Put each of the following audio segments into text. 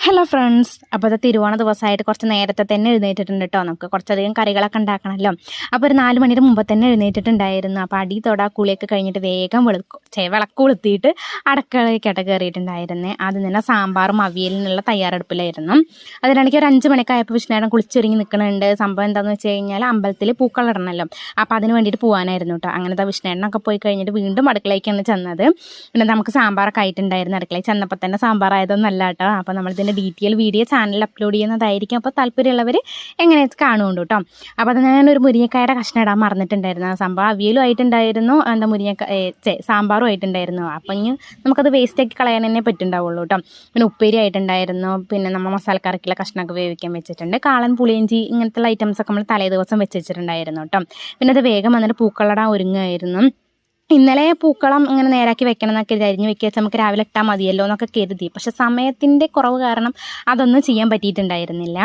Hello friends, അപ്പോൾ അത് തിരുവോണ ദിവസമായിട്ട് കുറച്ച് നേരത്തെ തന്നെ എഴുന്നേറ്റിട്ടുണ്ട് കേട്ടോ. നമുക്ക് കുറച്ചധികം കറികളൊക്കെ ഉണ്ടാക്കണമല്ലോ. അപ്പോൾ ഒരു 4 മണിയുടെ മുമ്പ് തന്നെ എഴുന്നേറ്റിട്ടുണ്ടായിരുന്നു. അപ്പോൾ അടി തൊട കുളിയൊക്കെ കഴിഞ്ഞിട്ട് വേഗം വിളക്ക് കൊളുത്തിയിട്ട് അടുക്കളയ്ക്കട്ട കയറിയിട്ടുണ്ടായിരുന്നേ. ആദ്യം തന്നെ സാമ്പാറും അവിയലിനുള്ള തയ്യാറെടുപ്പിലായിരുന്നു. അതിനിടയ്ക്ക് ഒരു 5 മണിക്കായപ്പോൾ വിഷ്ണുവേട്ടൻ കുളിച്ചൊരുങ്ങി നിൽക്കുന്നുണ്ട്. സംഭവം എന്താണെന്ന് വെച്ച് കഴിഞ്ഞാൽ അമ്പലത്തിൽ പൂക്കളിടണമല്ലോ, അപ്പോൾ അതിന് വേണ്ടിയിട്ട് പോകാനായിരുന്നു കേട്ടോ. അങ്ങനത്തെ വിഷ്ണുവേട്ടനൊക്കെ പോയി കഴിഞ്ഞിട്ട് വീണ്ടും അടുക്കളയ്ക്കാണ് ചെന്നത്. പിന്നെ നമുക്ക് സാമ്പാറൊക്കെ ആയിട്ടുണ്ടായിരുന്നു. അടുക്കളയിൽ ചെന്നപ്പോൾ തന്നെ സാമ്പാറായതൊന്നല്ല കേട്ടോ. അപ്പോൾ നമ്മളിതിൻ്റെ ഡീറ്റെയിൽ വീഡിയോ ചാനലിൽ അപ്ലോഡ് ചെയ്യുന്നതായിരിക്കും. അപ്പോൾ താല്പര്യമുള്ളവർ എങ്ങനെ കാണുന്നുണ്ട് കേട്ടോ. അപ്പോൾ അത് ഞാനൊരു മുരിങ്ങക്കായുടെ കഷ്ണം ഇടാൻ മറന്നിട്ടുണ്ടായിരുന്നു. ആ സംഭവം അവിയലും ആയിട്ടുണ്ടായിരുന്നു, എന്താ സാമ്പാറും ആയിട്ടുണ്ടായിരുന്നു. അപ്പം ഇനി നമുക്കത് വേസ്റ്റാക്കി കളയാൻ തന്നെ പറ്റുണ്ടാവുള്ളൂ കേട്ടോ. പിന്നെ ഉപ്പേരി ആയിട്ടുണ്ടായിരുന്നു. പിന്നെ നമ്മൾ മസാലക്കറിക്കുള്ള കഷ്ണമൊക്കെ വേവിക്കാൻ വെച്ചിട്ടുണ്ട്. കാളൻ പുളിയിഞ്ചി ഇങ്ങനത്തെ ഐറ്റംസൊക്കെ നമ്മൾ തലേ ദിവസം വെച്ചിട്ടുണ്ടായിരുന്നു കേട്ടോ. പിന്നെ അത് വേഗം വന്നിട്ട് പൂക്കളിടാൻ ഒരുങ്ങുമായിരുന്നു. ഇന്നലെ പൂക്കളം ഇങ്ങനെ നേരാക്കി വെക്കണം എന്നൊക്കെ അരിഞ്ഞ് വെക്കുക വെച്ചാൽ നമുക്ക് രാവിലെ ഇട്ടാൽ മതിയല്ലോ എന്നൊക്കെ കരുതി. പക്ഷെ സമയത്തിൻ്റെ കുറവ് കാരണം അതൊന്നും ചെയ്യാൻ പറ്റിയിട്ടുണ്ടായിരുന്നില്ല.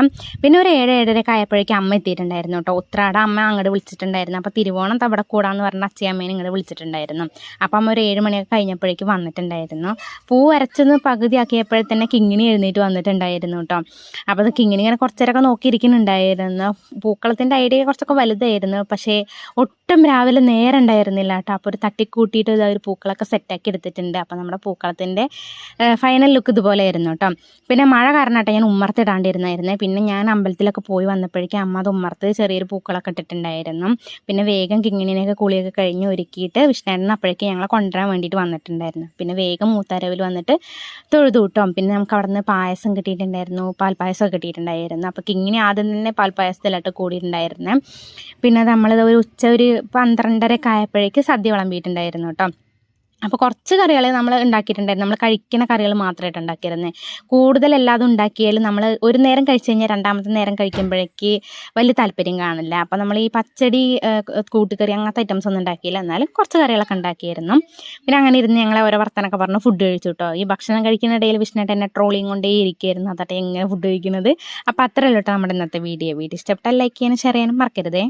പിന്നെ ഒരു 7-7:30 ആയപ്പോഴേക്കും അമ്മ എത്തിയിട്ടുണ്ടായിരുന്നു കേട്ടോ. ഉത്രാട അമ്മ അങ്ങോട്ട് വിളിച്ചിട്ടുണ്ടായിരുന്നു. അപ്പോൾ തിരുവോണം തവിടെ കൂടാന്ന് പറഞ്ഞ അച്ഛയമ്മേനെ ഇങ്ങോട്ട് വിളിച്ചിട്ടുണ്ടായിരുന്നു. അപ്പം അമ്മ ഒരു 7 മണിയൊക്കെ കഴിഞ്ഞപ്പോഴേക്കും വന്നിട്ടുണ്ടായിരുന്നു. പൂ അരച്ചെന്ന് പകുതിയാക്കിയപ്പോഴേ തന്നെ കിങ്ങിണി എഴുന്നേറ്റ് വന്നിട്ടുണ്ടായിരുന്നു കേട്ടോ. അപ്പോൾ അത് കിങ്ങിണി ഇങ്ങനെ കുറച്ചേരൊക്കെ നോക്കിയിരിക്കുന്നുണ്ടായിരുന്നു. പൂക്കളത്തിൻ്റെ ഐഡിയ കുറച്ചൊക്കെ വലുതായിരുന്നു, പക്ഷേ ഒട്ടും രാവിലെ നേരം ഉണ്ടായിരുന്നില്ല കേട്ടോ. അപ്പോൾ ഒരു തട്ടിക്കൂട്ടിയിട്ട് ഒരു പൂക്കളൊക്കെ സെറ്റാക്കി എടുത്തിട്ടുണ്ട്. അപ്പോൾ നമ്മുടെ പൂക്കളത്തിൻ്റെ ഫൈനൽ ലുക്ക് ഇതുപോലെ ആയിരുന്നു കേട്ടോ. പിന്നെ മഴ കാരണമായിട്ട് ഞാൻ ഉമ്മർത്തിടാണ്ടിരുന്നായിരുന്നേ. പിന്നെ ഞാൻ അമ്പലത്തിലൊക്കെ പോയി വന്നപ്പോഴേക്കും അമ്മ അത് ഉമ്മർത്ത് ചെറിയൊരു പൂക്കളൊക്കെ ഇട്ടിട്ടുണ്ടായിരുന്നു. പിന്നെ വേഗം കിങ്ങിണിനെയൊക്കെ കുളിയൊക്കെ കഴിഞ്ഞ് ഒരുക്കിയിട്ട് വിഷ്ണുവേട്ടൻ അപ്പോഴേക്കും ഞങ്ങളെ കൊണ്ടുവരാൻ വേണ്ടിയിട്ട് വന്നിട്ടുണ്ടായിരുന്നു. പിന്നെ വേഗം മൂത്താരവിൽ വന്നിട്ട് തൊഴുതു കിട്ടും. പിന്നെ നമുക്ക് അവിടെ നിന്ന് പായസം കിട്ടിയിട്ടുണ്ടായിരുന്നു, പാൽപ്പായസമൊക്കെ കിട്ടിയിട്ടുണ്ടായിരുന്നു. അപ്പോൾ കിങ്ങിണി ആദ്യം തന്നെ പാൽപ്പായസത്തിലായിട്ട് കൂടിയിട്ടുണ്ടായിരുന്നു. പിന്നെ നമ്മളിത് ഒരു 12:30 ആയപ്പോഴേക്ക് സദ്യ വിളമ്പിയിട്ടുണ്ടായിരുന്നു കേട്ടോ. അപ്പോൾ കുറച്ച് കറികൾ നമ്മൾ ഉണ്ടാക്കിയിട്ടുണ്ടായിരുന്നു. നമ്മൾ കഴിക്കുന്ന കറികൾ മാത്രമായിട്ട് ഉണ്ടാക്കിയിരുന്നത്. കൂടുതൽ എല്ലാതും ഉണ്ടാക്കിയാലും നമ്മൾ ഒരു നേരം കഴിച്ച് കഴിഞ്ഞാൽ രണ്ടാമത്തെ നേരം കഴിക്കുമ്പോഴേക്ക് വലിയ താല്പര്യം കാണില്ല. അപ്പോൾ നമ്മൾ ഈ പച്ചടി, കൂട്ടുകറി അങ്ങനത്തെ ഐറ്റംസ് ഒന്നും ഉണ്ടാക്കിയില്ല. എന്നാലും കുറച്ച് കറികളൊക്കെ ഉണ്ടാക്കിയിരുന്നു. പിന്നെ അങ്ങനെ ഇരുന്ന് ഞങ്ങളെ ഓരോ വർത്തനൊക്കെ പറഞ്ഞ് ഫുഡ് കഴിച്ചു കേട്ടോ. ഈ ഭക്ഷണം കഴിക്കുന്ന ഇടയിൽ വിഷ്ണുവേട്ടൻ എന്നെ ട്രോളിങ് കൊണ്ടേ ഇരിക്കുകയായിരുന്നു. അതാട്ടെ എങ്ങനെ ഫുഡ് കഴിക്കുന്നത്. അപ്പോൾ അത്രയല്ല കേട്ടോ നമ്മുടെ ഇന്നത്തെ വീഡിയോ. ഇഷ്ടപ്പെട്ടാൽ ലൈക്ക് ചെയ്യാനും ഷെയർ ചെയ്യാനും മറക്കരുതേ.